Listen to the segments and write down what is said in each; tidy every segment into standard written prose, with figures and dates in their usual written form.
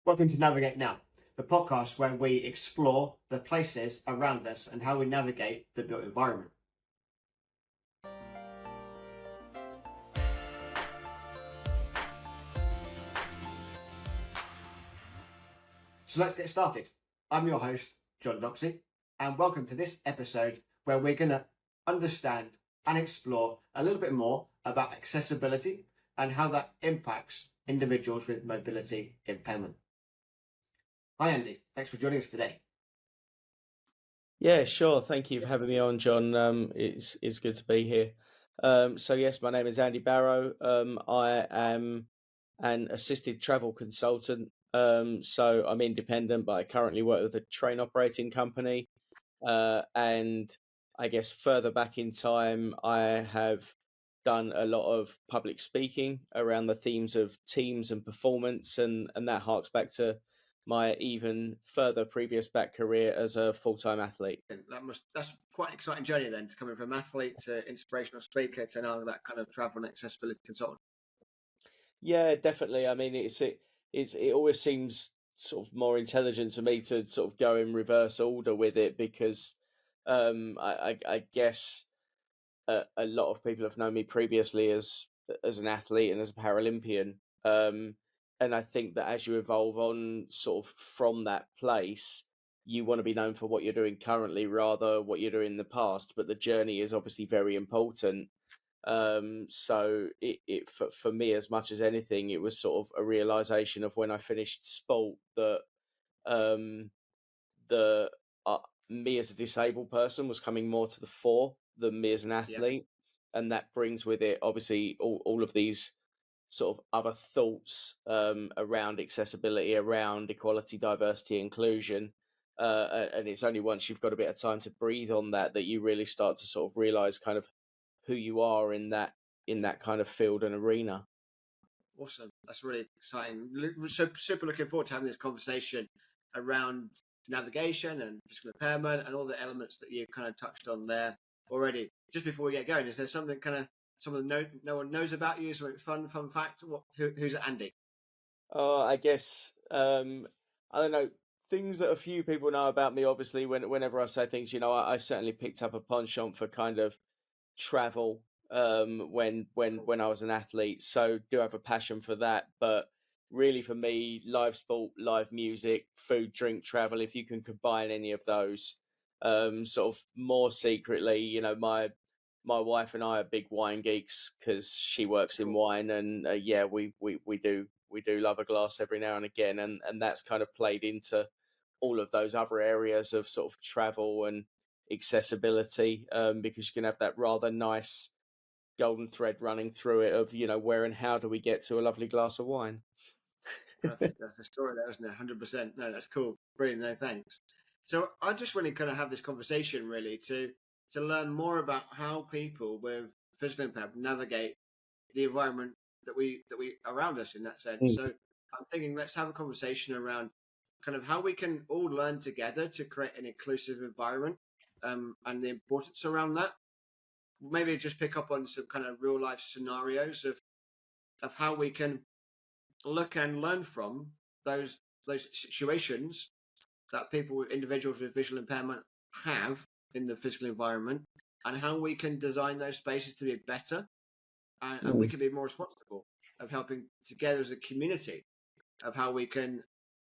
Welcome to Navigate Now, the podcast where we explore the places around us and how we navigate the built environment. So let's get started. I'm your host, Jon Docksey, and welcome to this episode where we're going to understand and explore a little bit more about accessibility and how that impacts individuals with mobility impairment. Hi Andy, thanks for joining us today. Yeah, sure. Thank you for having me on, John. It's good to be here. So yes, my name is Andy Barrow. I am an assisted travel consultant. So I'm independent, but I currently work with a train operating company. And I guess further back in time, I have done a lot of public speaking around the themes of teams and performance, and that harks back to my even further previous back career as a full-time athlete. That's quite an exciting journey then, to coming from athlete to inspirational speaker to now that kind of travel and accessibility consultant. Yeah, definitely. I mean, it always seems sort of more intelligent to me to sort of go in reverse order with it, because I guess a lot of people have known me previously as an athlete and as a Paralympian. And I think that as you evolve on sort of from that place, you want to be known for what you're doing currently rather what you're doing in the past. But the journey is obviously very important. So it for me, as much as anything, it was sort of a realization of when I finished sport that the me as a disabled person was coming more to the fore than me as an athlete. And that brings with it obviously all of these sort of other thoughts around accessibility, around equality, diversity, inclusion. And it's only once you've got a bit of time to breathe on that you really start to sort of realize kind of who you are in that kind of field and arena. Awesome. That's really exciting. So super looking forward to having this conversation around navigation and physical impairment and all the elements that you kind of touched on there already. Just before we get going, is there something kind of someone no one knows about you? Something fun fact? Who's Andy? I guess I don't know, things that a few people know about me. Obviously, whenever I say things, I certainly picked up a penchant for kind of travel when I was an athlete, so do have a passion for that. But really for me, live sport, live music, food, drink, travel, if you can combine any of those, sort of more secretly, my wife and I are big wine geeks because she works in wine, and we do love a glass every now and again, and that's kind of played into all of those other areas of sort of travel and accessibility, because you can have that rather nice golden thread running through it of where and how do we get to a lovely glass of wine. Perfect. That's the story there, isn't it? 100%. No, that's cool. Brilliant. No, thanks. So I just want to kind of have this conversation really to learn more about how people with physical impairment navigate the environment that we around us in that sense. So I'm thinking let's have a conversation around kind of how we can all learn together to create an inclusive environment, and the importance around that. Maybe just pick up on some kind of real life scenarios of how we can look and learn from those situations that individuals with visual impairment have in the physical environment, and how we can design those spaces to be better, and we can be more responsible of helping together as a community of how we can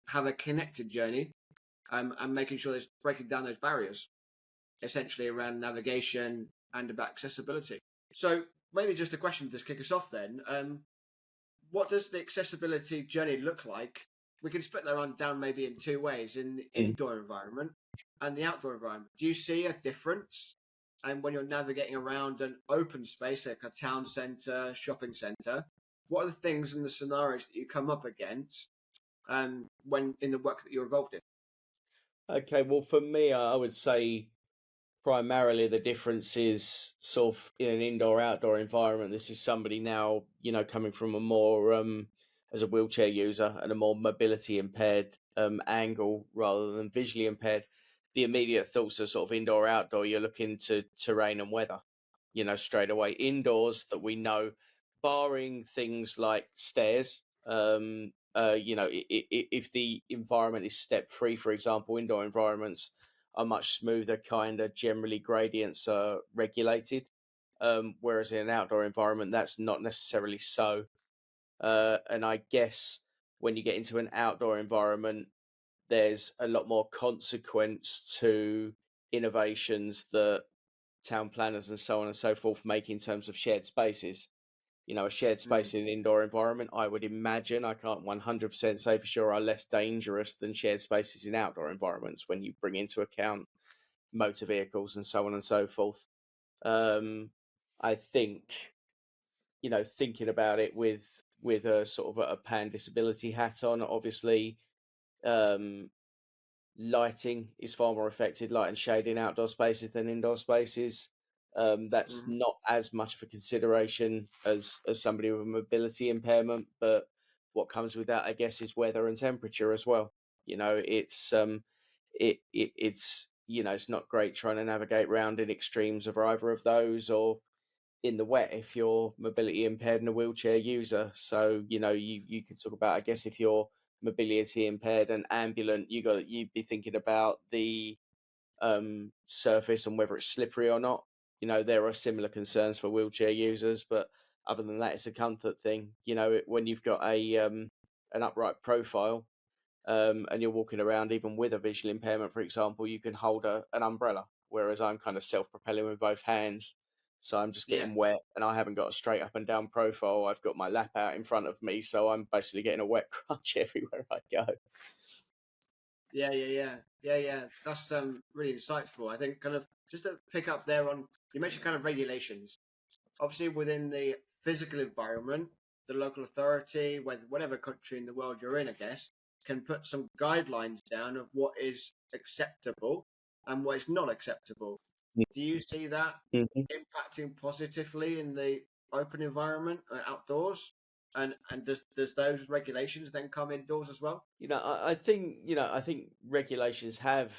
have a connected journey, and making sure there's breaking down those barriers essentially around navigation and about accessibility. So maybe just a question to kick us off then. What does the accessibility journey look like? We can split that on down maybe in two ways: in the indoor environment and the outdoor environment. Do you see a difference? And when you're navigating around an open space like a town centre, shopping centre, what are the things and the scenarios that you come up against when in the work that you're involved in? Okay, well, for me, I would say primarily the difference is sort of in an indoor outdoor environment. This is somebody now, coming from a more as a wheelchair user and a more mobility impaired angle rather than visually impaired. The immediate thoughts are sort of indoor outdoor. You're looking to terrain and weather, straight away. Indoors, that we know, barring things like stairs, if the environment is step free, for example, indoor environments are much smoother, kinder, generally gradients are regulated. Whereas in an outdoor environment, that's not necessarily so. And I guess when you get into an outdoor environment, there's a lot more consequence to innovations that town planners and so on and so forth make in terms of shared spaces. A shared Mm. space in an indoor environment, I would imagine, I can't 100% say for sure, are less dangerous than shared spaces in outdoor environments when you bring into account motor vehicles and so on and so forth. I think, thinking about it with a sort of a pan disability hat on, obviously, um, lighting is far more affected, light and shade in outdoor spaces than indoor spaces. That's Mhm. not as much of a consideration as somebody with a mobility impairment, but what comes with that, I guess, is weather and temperature as well. It's not great trying to navigate round in extremes of either of those, or in the wet if you're mobility impaired and a wheelchair user. So you could talk about, I guess, if you're mobility impaired and ambulant, you'd be thinking about the surface and whether it's slippery or not. There are similar concerns for wheelchair users, but other than that, it's a comfort thing. When you've got an upright profile, and you're walking around even with a visual impairment, for example, you can hold an umbrella, whereas I'm kind of self-propelling with both hands. So I'm just Yeah. getting wet, and I haven't got a straight up and down profile. I've got my lap out in front of me, so I'm basically getting a wet crutch everywhere I go. Yeah. That's really insightful. I think kind of just to pick up there on you mentioned kind of regulations. Obviously, within the physical environment, the local authority, whatever country in the world you're in, I guess, can put some guidelines down of what is acceptable and what is not acceptable. Do you see that Mhm. impacting positively in the open environment, outdoors? And does those regulations then come indoors as well? I think regulations have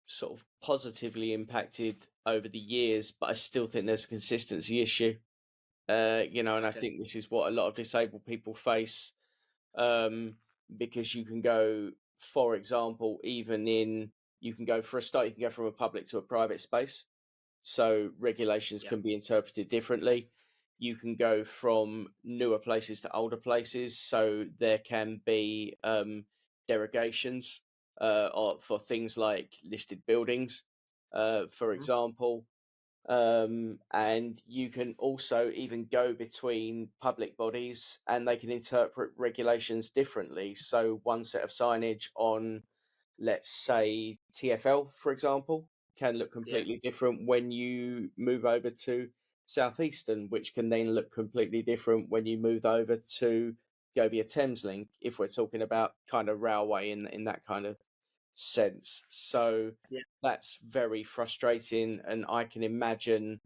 sort of positively impacted over the years, but I still think there's a consistency issue. And I Okay. think this is what a lot of disabled people face, um, because you can go, for example, you can go for a start, you can go from a public to a private space. So regulations Yeah. can be interpreted differently. You can go from newer places to older places. So there can be derogations for things like listed buildings, for Mhm. example. And you can also even go between public bodies and they can interpret regulations differently. So, one set of signage on, let's say, TFL, for example, can look Yeah. completely different when you move over to Southeastern, which can then look completely different when you move over to Go via Thameslink, if we're talking about kind of railway in that kind of sense. So Yeah. that's very frustrating, and I can imagine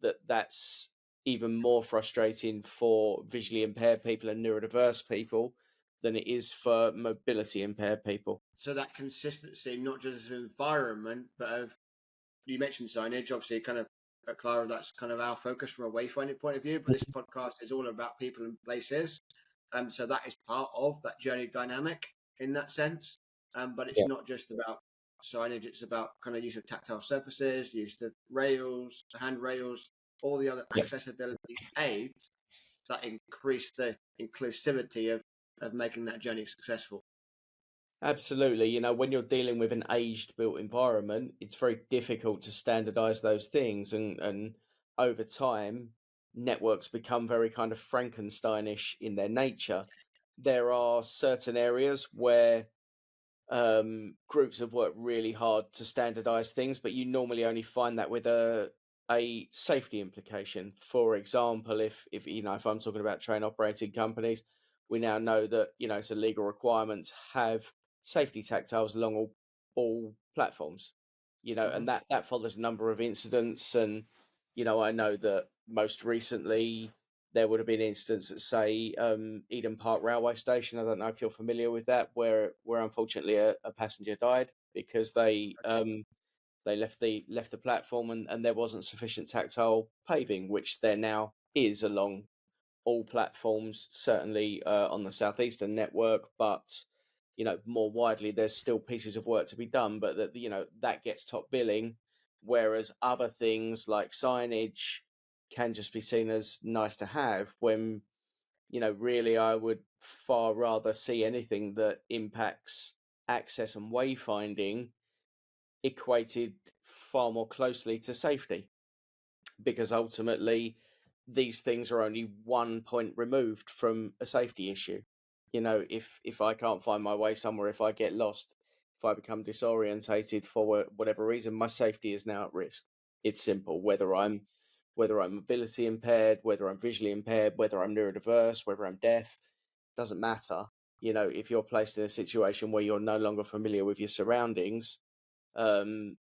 that that's even more frustrating for visually impaired people and neurodiverse people than it is for mobility impaired people. So that consistency, not just of environment, but of you mentioned signage, obviously, kind of at Clara, that's kind of our focus from a wayfinding point of view. But this podcast is all about people and places, so that is part of that journey dynamic in that sense. But it's Yeah. not just about signage; it's about kind of use of tactile surfaces, use of rails, handrails, all the other Yeah. accessibility aids that increase the inclusivity of making that journey successful. Absolutely. When you're dealing with an aged built environment, it's very difficult to standardize those things. And over time, networks become very kind of Frankensteinish in their nature. There are certain areas where groups have worked really hard to standardize things, but you normally only find that with a safety implication. For example, if I'm talking about train operating companies, we now know that it's a legal requirement to have safety tactiles along all platforms. Hmm. And that follows a number of incidents. And I know that most recently there would have been incidents at, say, Eden Park railway station. I don't know if you're familiar with that, where unfortunately a passenger died because Okay. they left the platform, and there wasn't sufficient tactile paving, which there now is along all platforms, certainly on the Southeastern network, but more widely, there's still pieces of work to be done, but that gets top billing, whereas other things like signage can just be seen as nice to have when really I would far rather see anything that impacts access and wayfinding equated far more closely to safety, because ultimately these things are only 1 point removed from a safety issue. If I can't find my way somewhere, if I get lost, if I become disorientated for whatever reason, my safety is now at risk. It's simple. Whether I'm mobility impaired, whether I'm visually impaired, whether I'm neurodiverse, whether I'm deaf, doesn't matter. If you're placed in a situation where you're no longer familiar with your surroundings, then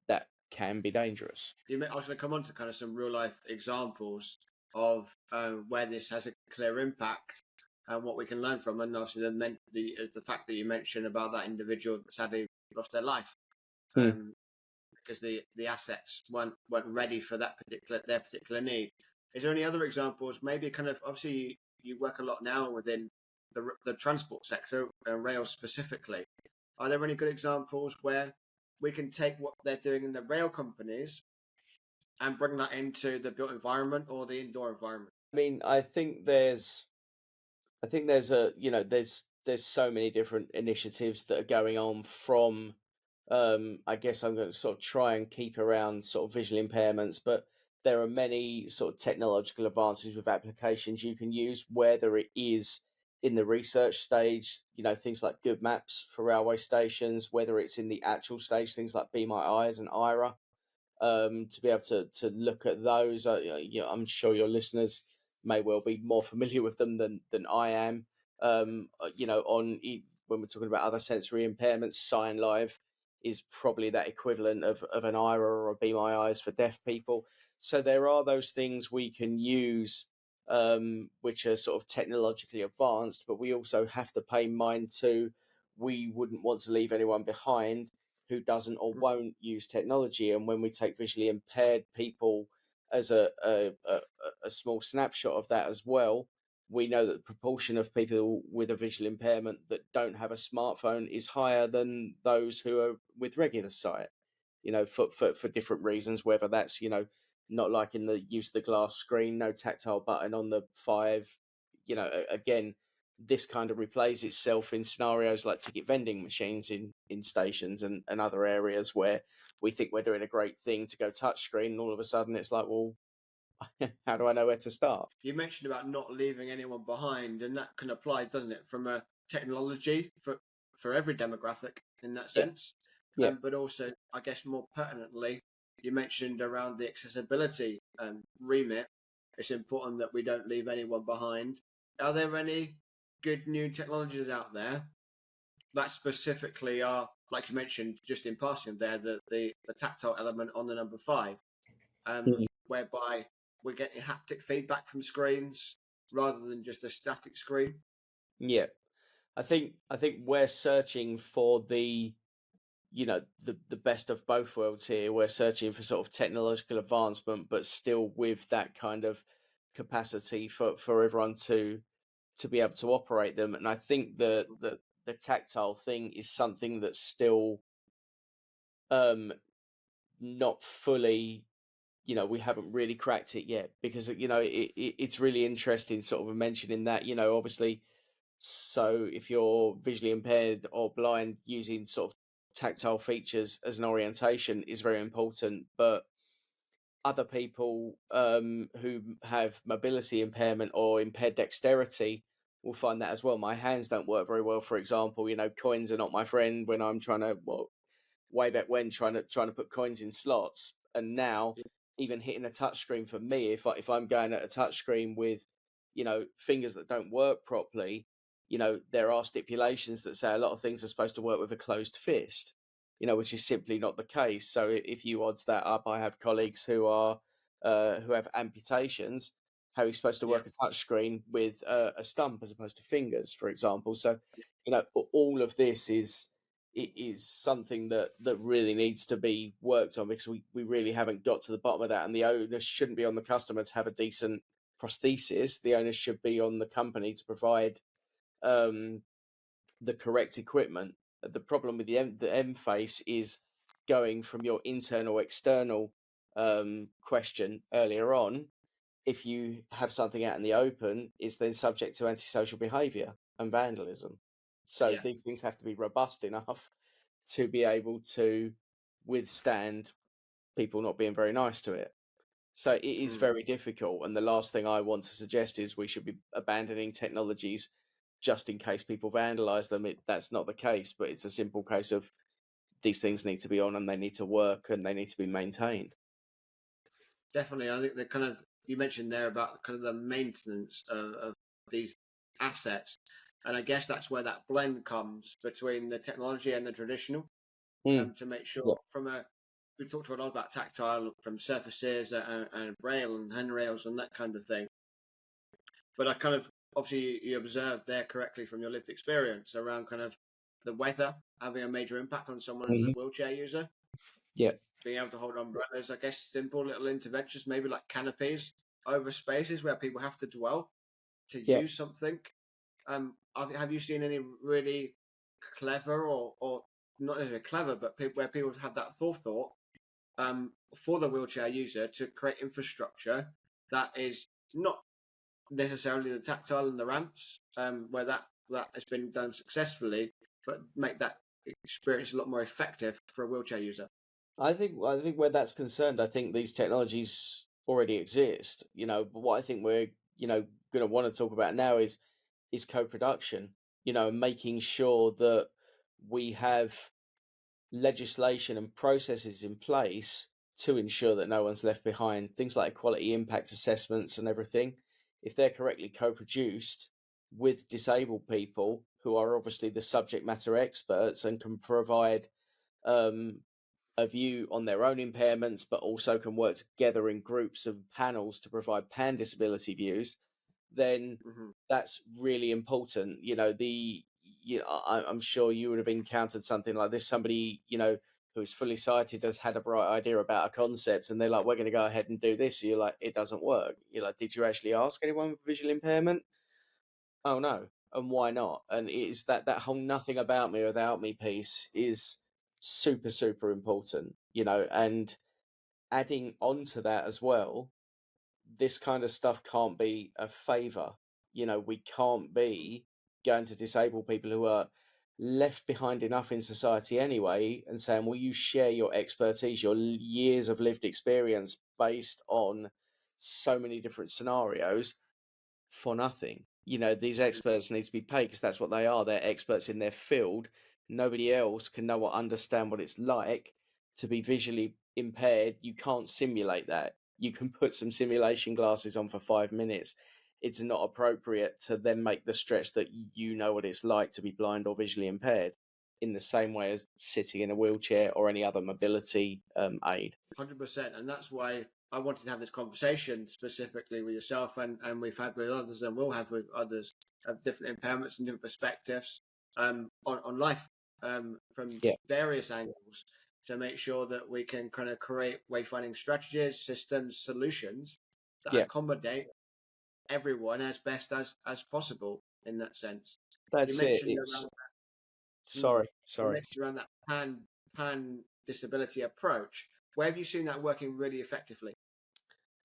that can be dangerous. I was going to come on to kind of some real life examples of where this has a clear impact and what we can learn from, and obviously the fact that you mentioned about that individual that sadly lost their life because the assets weren't ready for their particular need. Is there any other examples? Maybe kind of, obviously you work a lot now within the transport sector and rail specifically. Are there any good examples where we can take what they're doing in the rail companies and bring that into the built environment or the indoor environment? I mean, I think there's there's so many different initiatives that are going on from, I guess I'm going to sort of try and keep around sort of visual impairments, but there are many sort of technological advances with applications you can use, whether it is in the research stage, things like good maps for railway stations, whether it's in the actual stage, things like Be My Eyes and Ira, to be able to look at those. I'm sure your listeners may well be more familiar with them than I am. When we're talking about other sensory impairments, Sign Live is probably that equivalent of an Ira or a Be My Eyes for deaf people. So there are those things we can use, which are sort of technologically advanced, but we also have to pay mind to, we wouldn't want to leave anyone behind who doesn't or won't use technology. And when we take visually impaired people as a small snapshot of that as well, we know that the proportion of people with a visual impairment that don't have a smartphone is higher than those who are with regular sight, for different reasons, whether that's, not like in the use of the glass screen, no tactile button on the 5, again, this kind of replays itself in scenarios like ticket vending machines in stations and other areas where we think we're doing a great thing to go touchscreen, and all of a sudden it's like, well, how do I know where to start? You mentioned about not leaving anyone behind, and that can apply, doesn't it, from a technology for every demographic in that sense. Yeah. But also, I guess more pertinently, you mentioned around the accessibility remit. It's important that we don't leave anyone behind. Are there any good new technologies out there that specifically are, like you mentioned just in passing there, the tactile element on the number 5, whereby we're getting haptic feedback from screens rather than just a static screen? Yeah, I think we're searching for the best of both worlds here. We're searching for sort of technological advancement, but still with that kind of capacity for everyone to be able to operate them. And I think the tactile thing is something that's still not fully, we haven't really cracked it yet, because it's really interesting sort of mentioning that, obviously, so if you're visually impaired or blind, using sort of tactile features as an orientation is very important, but other people who have mobility impairment or impaired dexterity will find that as well. My hands don't work very well, for example. Coins are not my friend when I'm trying to, way back when, trying to put coins in slots. And now, even hitting a touchscreen for me, if I'm going at a touchscreen with, fingers that don't work properly, there are stipulations that say a lot of things are supposed to work with a closed fist, which is simply not the case. So if you odds that up, I have colleagues who have amputations. How are you supposed to work a touchscreen with a stump as opposed to fingers, for example? So, all of this is something that really needs to be worked on, because we really haven't got to the bottom of that, and the onus shouldn't be on the customer to have a decent prosthesis, the onus should be on the company to provide the correct equipment. The problem with the M face is going from your internal external question earlier on. If you have something out in the open, it's then subject to antisocial behaviour and vandalism. So these things have to be robust enough to be able to withstand people not being very nice to it. So it is very difficult. And the last thing I want to suggest is we should be abandoning technologies just in case people vandalise them. That's not the case, but it's a simple case of these things need to be on and they need to work and they need to be maintained. Definitely. I think the kind of, you mentioned there about kind of the maintenance of these assets. And I guess that's where that blend comes between the technology and the traditional, to make sure we talked a lot about tactile from surfaces and rail and handrails and that kind of thing. But I kind of, obviously you observed there correctly from your lived experience around kind of the weather having a major impact on someone as a wheelchair user. Yeah. Being able to hold umbrellas, I guess simple little interventions, maybe like canopies over spaces where people have to dwell to use something. Have you seen any really clever or not necessarily clever, but where people have that thought for the wheelchair user to create infrastructure that is not necessarily the tactile and the ramps, where that has been done successfully, but make that experience a lot more effective for a wheelchair user? I think where that's concerned, I think these technologies already exist, but what I think we're, going to want to talk about now is co-production, making sure that we have legislation and processes in place to ensure that no one's left behind. Things like equality impact assessments and everything, if they're correctly co-produced with disabled people who are obviously the subject matter experts and can provide a view on their own impairments, but also can work together in groups of panels to provide pan disability views, then that's really important. I'm sure you would have encountered something like this. Somebody, who is fully sighted has had a bright idea about a concept and they're like, we're going to go ahead and do this. So you're like, it doesn't work. You're like, did you actually ask anyone with visual impairment? Oh no. And why not? And it is that whole nothing about me without me piece is super, super important, and adding on to that as well, this kind of stuff can't be a favor. We can't be going to disabled people who are left behind enough in society anyway and saying, will you share your expertise, your years of lived experience based on so many different scenarios for nothing? These experts need to be paid because that's what they are. They're experts in their field. Nobody else can know or understand what it's like to be visually impaired. You can't simulate that. You can put some simulation glasses on for 5 minutes. It's not appropriate to then make the stretch that you know what it's like to be blind or visually impaired in the same way as sitting in a wheelchair or any other mobility aid. 100%. And that's why I wanted to have this conversation specifically with yourself, and we've had with others and will have with others of different impairments and different perspectives on life from various angles, to make sure that we can kind of create wayfinding strategies, systems, solutions that accommodate everyone as best as possible in that sense. That's you mentioned it. Around Sorry. You mentioned around that pan disability approach. Where have you seen that working really effectively?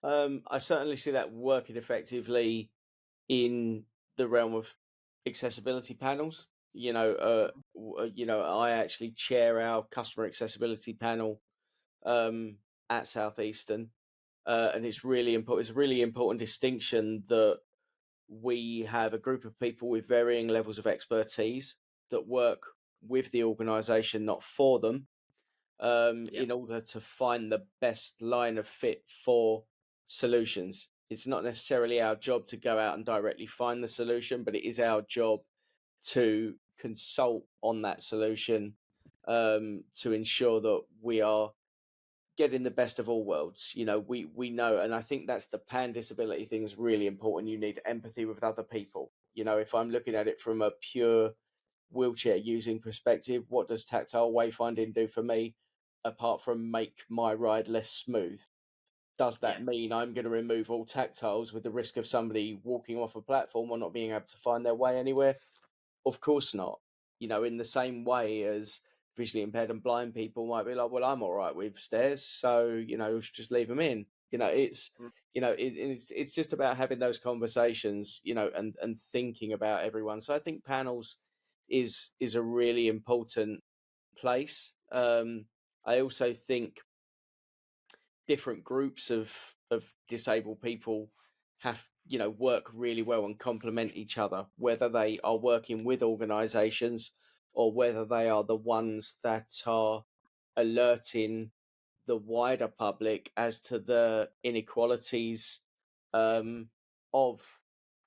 I certainly see that working effectively in the realm of accessibility panels. I actually chair our customer accessibility panel at Southeastern, and it's really important. It's a really important distinction that we have a group of people with varying levels of expertise that work with the organisation, not for them, in order to find the best line of fit for solutions. It's not necessarily our job to go out and directly find the solution, but it is our job to consult on that solution, to ensure that we are getting the best of all worlds. We know, and I think that's the pan disability thing is really important. You need empathy with other people. If I'm looking at it from a pure wheelchair using perspective, what does tactile wayfinding do for me apart from make my ride less smooth? does that mean I'm going to remove all tactiles with the risk of somebody walking off a platform or not being able to find their way anywhere? Of course not. In the same way as visually impaired and blind people might be like, well, I'm all right with stairs, so just leave them in. It's Mm. it's just about having those conversations, and thinking about everyone. So I think panels is a really important place. I also think different groups of disabled people have work really well and complement each other, whether they are working with organizations or whether they are the ones that are alerting the wider public as to the inequalities of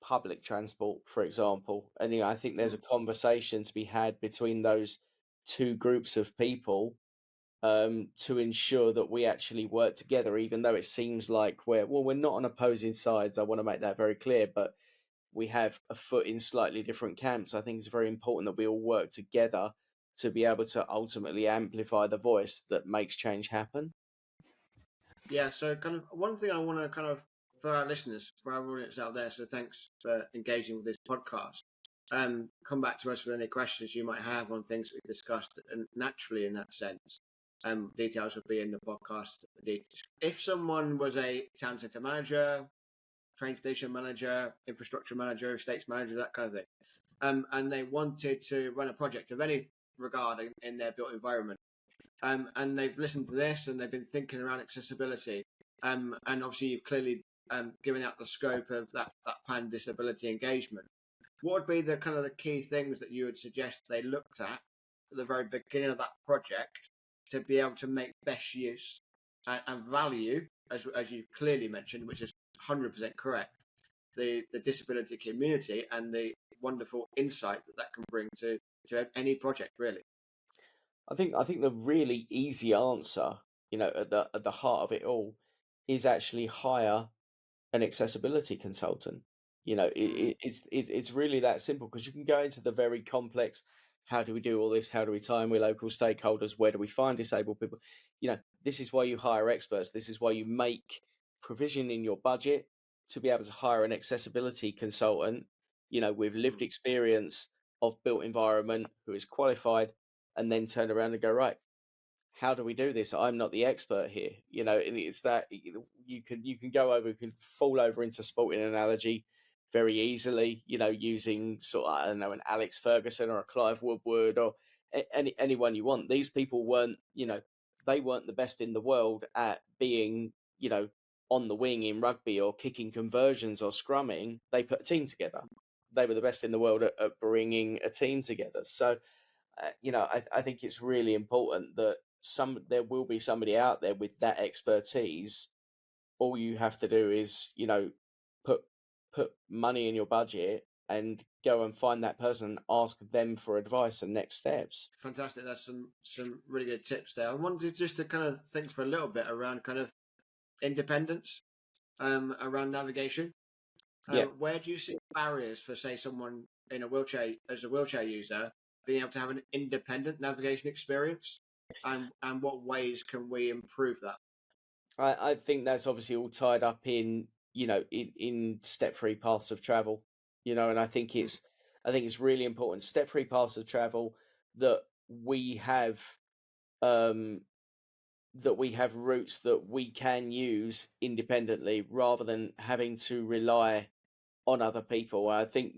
public transport, for example. And I think there's a conversation to be had between those two groups of people to ensure that we actually work together, even though it seems like we're not on opposing sides. I want to make that very clear, but we have a foot in slightly different camps. I think it's very important that we all work together to be able to ultimately amplify the voice that makes change happen. Yeah, so kind of one thing I want to kind of, for our listeners, for our audience out there, so thanks for engaging with this podcast. Come back to us with any questions you might have on things we discussed, and naturally in that sense. Details will be in the podcast. If someone was a town centre manager, train station manager, infrastructure manager, estates manager, that kind of thing, and they wanted to run a project of any regard in their built environment, and they've listened to this and they've been thinking around accessibility, and obviously you've clearly given out the scope of that pan disability engagement. What would be the kind of the key things that you would suggest they looked at the very beginning of that project to be able to make best use and value, as you clearly mentioned, which is 100% correct, the disability community and the wonderful insight that can bring to any project, really? I think the really easy answer, at the heart of it all, is actually hire an accessibility consultant. It's really that simple, because you can go into the very complex. How do we do all this? How do we tie in with local stakeholders? Where do we find disabled people? This is why you hire experts. This is why you make provision in your budget to be able to hire an accessibility consultant, with lived experience of built environment, who is qualified, and then turn around and go, right, how do we do this? I'm not the expert here, and it's that you can go over, you can fall over into sporting analogy very easily, using sort of, I don't know, an Alex Ferguson or a Clive Woodward or anyone you want. These people weren't, they weren't the best in the world at being, on the wing in rugby or kicking conversions or scrumming. They put a team together. They were the best in the world at bringing a team together. So, I think it's really important that there will be somebody out there with that expertise. All you have to do is, put money in your budget and go and find that person and ask them for advice and next steps. Fantastic. That's some really good tips there. I wanted just to kind of think for a little bit around kind of independence, around navigation. Where do you see barriers for, say, someone in a wheelchair, as a wheelchair user, being able to have an independent navigation experience, and what ways can we improve that? I think that's obviously all tied up in, in step-free paths of travel, and I think it's really important, step-free paths of travel, that we have routes that we can use independently rather than having to rely on other people. I think,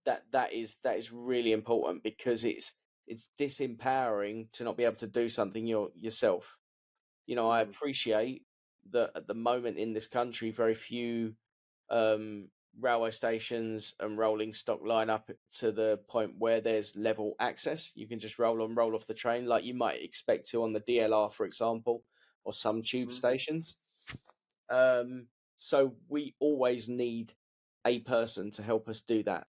that is really important, because it's disempowering to not be able to do something yourself. I appreciate that at the moment in this country, very few railway stations and rolling stock line up to the point where there's level access. You can just roll on, roll off the train like you might expect to on the DLR, for example, or some tube stations. So we always need a person to help us do that.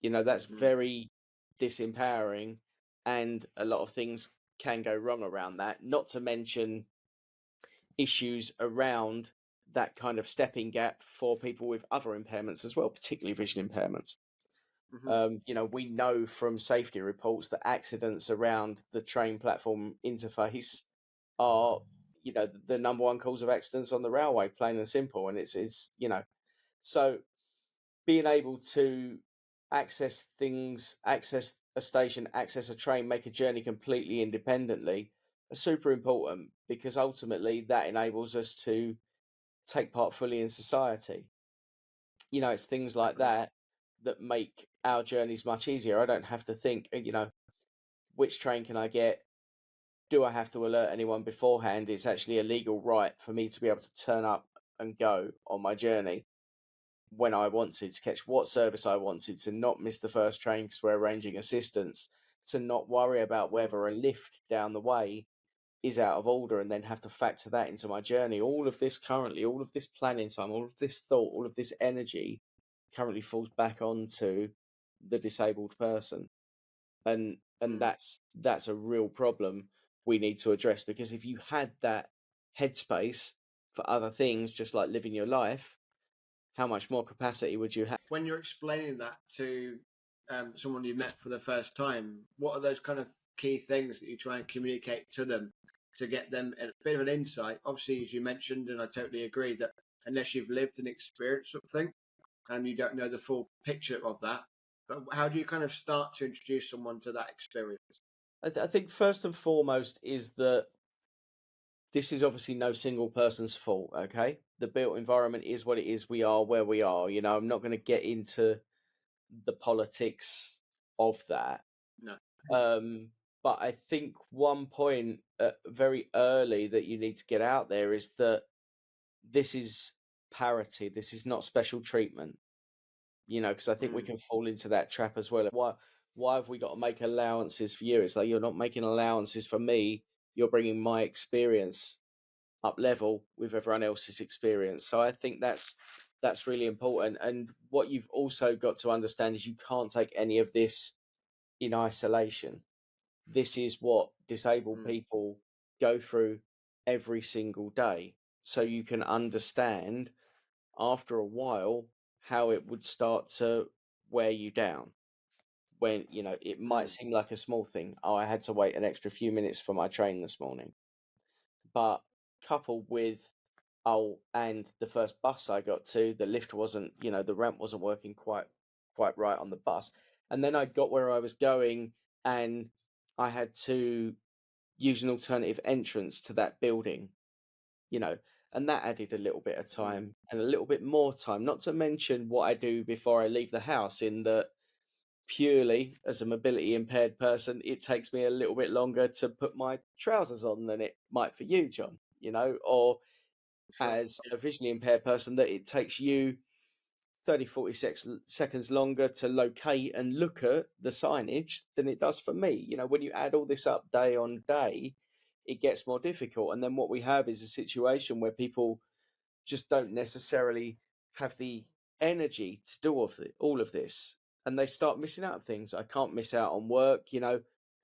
That's very disempowering, and a lot of things can go wrong around that, not to mention issues around that kind of stepping gap for people with other impairments as well, particularly vision impairments. We know from safety reports that accidents around the train platform interface are, the number one cause of accidents on the railway, plain and simple. And it's so being able to access things, access a station, access a train, make a journey completely independently are super important, because ultimately that enables us to take part fully in society. It's things like Definitely. that make our journeys much easier. I don't have to think, which train can I get? Do I have to alert anyone beforehand? It's actually a legal right for me to be able to turn up and go on my journey when I wanted, to catch what service I wanted, to not miss the first train because we're arranging assistance, to not worry about whether a lift down the way is out of order and then have to factor that into my journey. All of this planning time, all of this thought, all of this energy currently falls back onto the disabled person. And that's a real problem we need to address, because if you had that headspace for other things, just like living your life, how much more capacity would you have? When you're explaining that to someone you met for the first time, what are those kind of key things that you try and communicate to them to get them a bit of an insight? Obviously, as you mentioned, and I totally agree, that unless you've lived and experienced something, and you don't know the full picture of that, but how do you kind of start to introduce someone to that experience? I think first and foremost is that this is obviously no single person's fault, okay? The built environment is what it is. We are where we are. I'm not going to get into the politics of that. No. But I think one point very early that you need to get out there is that this is parity. This is not special treatment, because I think we can fall into that trap as well. Why have we got to make allowances for you? It's like, you're not making allowances for me. You're bringing my experience up level with everyone else's experience. So I think that's really important. And what you've also got to understand is you can't take any of this in isolation. This is what disabled people go through every single day. So you can understand after a while how it would start to wear you down. When, it might seem like a small thing. Oh, I had to wait an extra few minutes for my train this morning. But coupled with, and the first bus I got to, the lift wasn't, the ramp wasn't working quite right on the bus. And then I got where I was going and I had to use an alternative entrance to that building, and that added a little bit of time and a little bit more time, not to mention what I do before I leave the house, in that purely as a mobility impaired person, it takes me a little bit longer to put my trousers on than it might for you, John, or as a visually impaired person, that it takes you 30-40 seconds longer to locate and look at the signage than it does for me. When you add all this up day on day, it gets more difficult. And then what we have is a situation where people just don't necessarily have the energy to do all of this, and they start missing out on things. I can't miss out on work.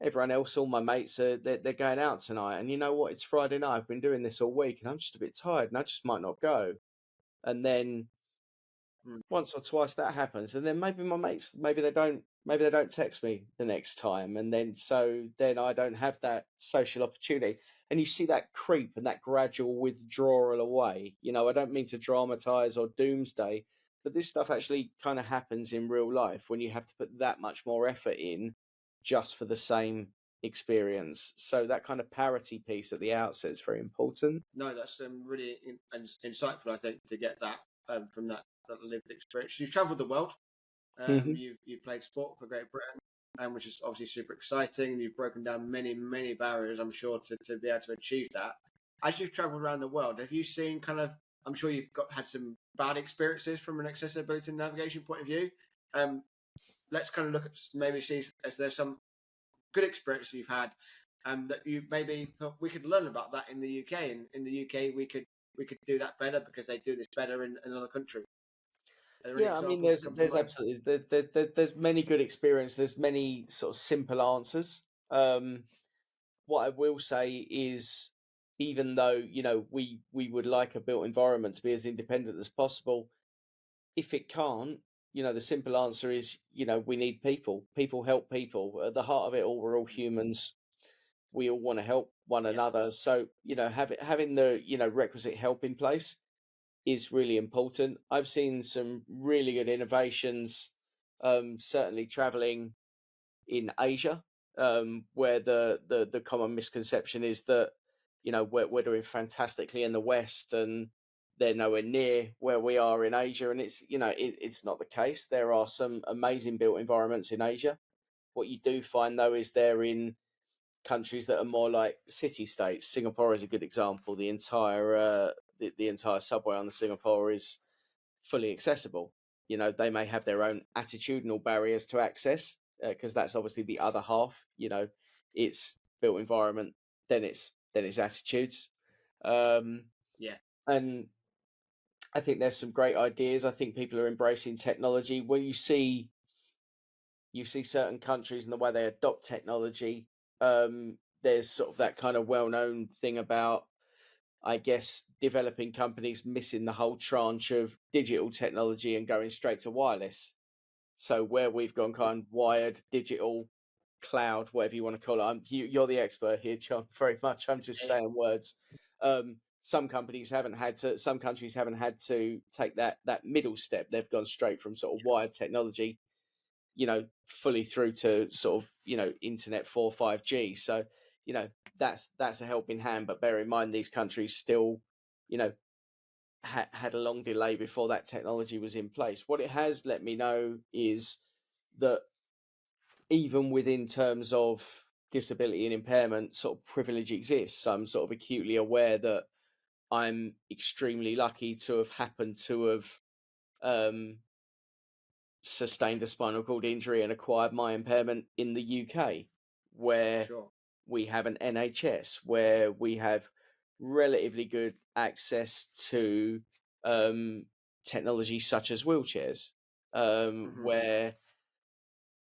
Everyone else, all my mates, they're going out tonight, and you know what? It's Friday night. I've been doing this all week, and I'm just a bit tired, and I just might not go. And then once or twice that happens, and then maybe my mates, maybe they don't text me the next time, and then I don't have that social opportunity. And you see that creep and that gradual withdrawal away. I don't mean to dramatize or doomsday, but this stuff actually kind of happens in real life when you have to put that much more effort in just for the same experience. So that kind of parity piece at the outset is very important. No, that's really insightful, I think, to get that from that lived experience. You've travelled the world. You've played sport for Great Britain, which is obviously super exciting. You've broken down many barriers, I'm sure, to be able to achieve that. As you've travelled around the world, have you seen I'm sure you've had some bad experiences from an accessibility and navigation point of view. Let's kind of look at, maybe see if there's some good experience you've had that you maybe thought we could learn about that in the UK. And in the UK, we could do that better because they do this better in another country. Yeah, I mean, there's absolutely there's many good experience. There's many sort of simple answers. What I will say is, even though we would like a built environment to be as independent as possible, if it can't, the simple answer is we need people. People help people. At the heart of it all, we're all humans. we all want to help one another. So, having the, requisite help in place is really important. I've seen some really good innovations, certainly traveling in Asia, where the common misconception is that, we're doing fantastically in the West and they're nowhere near where we are in Asia. And it's not the case. There are some amazing built environments in Asia. What you do find though is they're in countries that are more like city states. Singapore is a good example. The entire subway on the Singapore is fully accessible. They may have their own attitudinal barriers to access, because that's obviously the other half. It's built environment, then it's attitudes. Yeah. And I think there's some great ideas. I think people are embracing technology. When you see certain countries and the way they adopt technology, there's sort of that kind of well-known thing about, I guess, developing companies missing the whole tranche of digital technology and going straight to wireless. So where we've gone kind of wired, digital, cloud, whatever you want to call it. You're the expert here, Jon, very much. I'm just saying words. Some countries haven't had to take that middle step. They've gone straight from sort of wired technology, fully through to sort of, internet 4, 5G. So, that's a helping hand. But bear in mind, these countries still, had a long delay before that technology was in place. What it has let me know is that even within terms of disability and impairment, sort of privilege exists. I'm sort of acutely aware that I'm extremely lucky to have happened to have sustained a spinal cord injury and acquired my impairment in the UK, where we have an NHS, where we have relatively good access to technology such as wheelchairs, where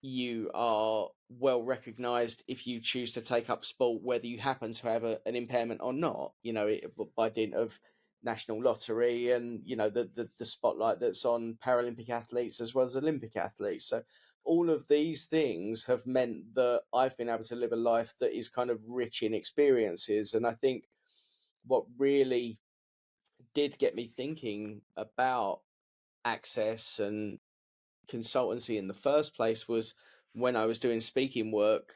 you are well recognized if you choose to take up sport, whether you happen to have an impairment or not, by dint of national lottery and the spotlight that's on Paralympic athletes as well as Olympic athletes. So all of these things have meant that I've been able to live a life that is kind of rich in experiences. And I think what really did get me thinking about access and consultancy in the first place was when I was doing speaking work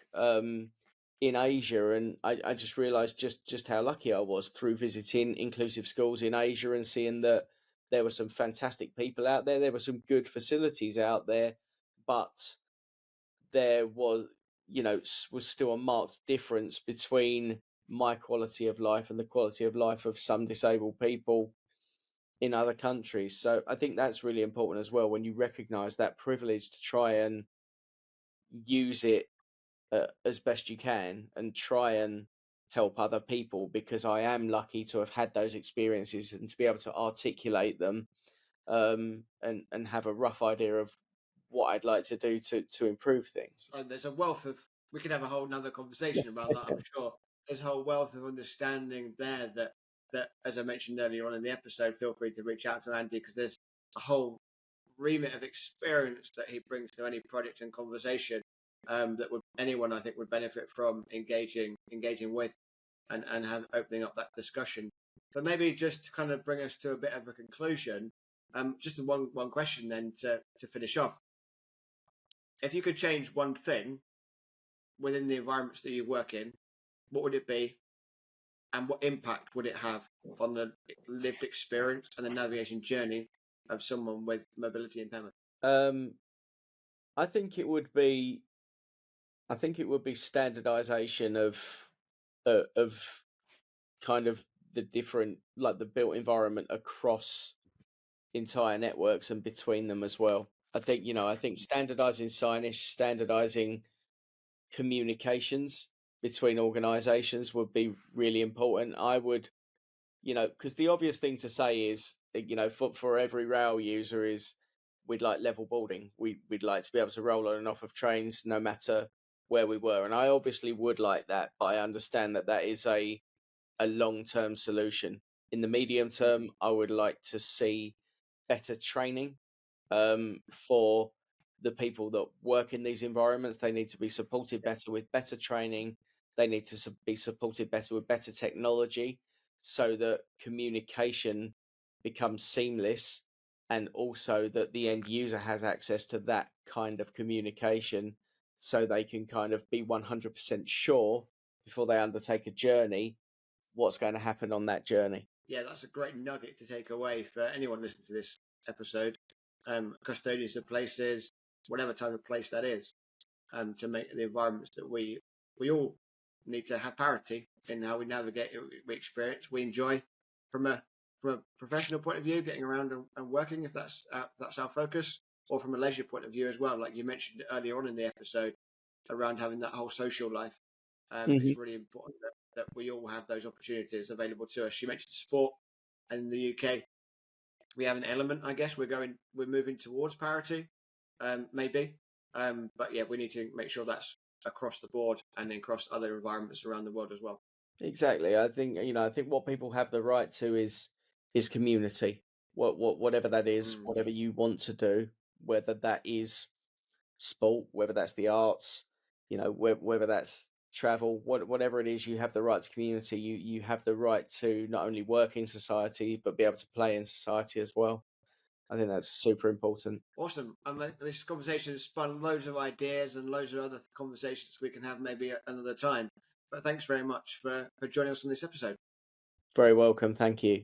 in Asia, and I just realized just how lucky I was through visiting inclusive schools in Asia and seeing that there were some fantastic people out there. There were some good facilities out there, but there was still a marked difference between my quality of life and the quality of life of some disabled people in other countries. So I think that's really important as well, when you recognize that privilege, to try and use it as best you can and try and help other people, because I am lucky to have had those experiences and to be able to articulate them, and have a rough idea of what I'd like to do to improve things. There's a wealth of, we could have a whole nother conversation about that, I'm sure. There's a whole wealth of understanding there that, as I mentioned earlier on in the episode, feel free to reach out to Andy, because there's a whole remit of experience that he brings to any project and conversation, that anyone, I think, would benefit from engaging with, and have opening up that discussion. But maybe just to kind of bring us to a bit of a conclusion, just one question then to finish off. If you could change one thing within the environments that you work in, what would it be? And what impact would it have on the lived experience and the navigation journey of someone with mobility impairment? I think it would be standardization of kind of the different, like the built environment across entire networks and between them as well. I think standardizing signage, standardizing communications between organizations would be really important. I would, because the obvious thing to say is, for every rail user is, we'd like level boarding. We'd like to be able to roll on and off of trains no matter where we were. And I obviously would like that, but I understand that is a long-term solution. In the medium term, I would like to see better training for the people that work in these environments. They need to be supported better with better training. they need to be supported better with better technology so that communication becomes seamless, and also that the end user has access to that kind of communication so they can kind of be 100% sure before they undertake a journey what's going to happen on that journey. Yeah, that's a great nugget to take away for anyone listening to this episode. Custodians of places, whatever type of place that is, to make the environments that we all need to have parity in how we navigate, we experience, we enjoy from a professional point of view, getting around and working, if that's our focus, or from a leisure point of view as well, like you mentioned earlier on in the episode, around having that whole social life. It's really important that we all have those opportunities available to us. You mentioned sport, and in the UK, we have an element, I guess. We're moving towards parity, maybe. But yeah, we need to make sure that's across the board and across other environments around the world as well. Exactly. I think what people have the right to is community. Whatever that is, whatever you want to do, whether that is sport, whether that's the arts, whether that's travel, whatever it is, you have the right to community. You have the right to not only work in society but be able to play in society as well. I think that's super important. Awesome. This conversation has spun loads of ideas and loads of other conversations we can have maybe another time. But thanks very much for joining us on this episode. Very welcome. Thank you.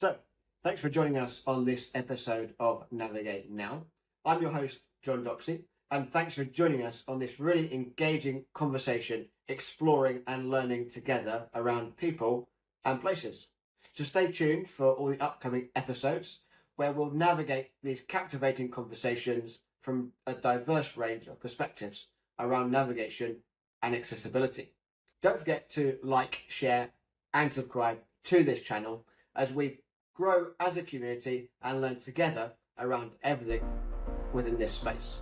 So, thanks for joining us on this episode of Navigate Now. I'm your host, Jon Docksey, and thanks for joining us on this really engaging conversation, exploring and learning together around people and places. So stay tuned for all the upcoming episodes, where we'll navigate these captivating conversations from a diverse range of perspectives around navigation and accessibility. Don't forget to like, share and subscribe to this channel as we grow as a community and learn together around everything within this space.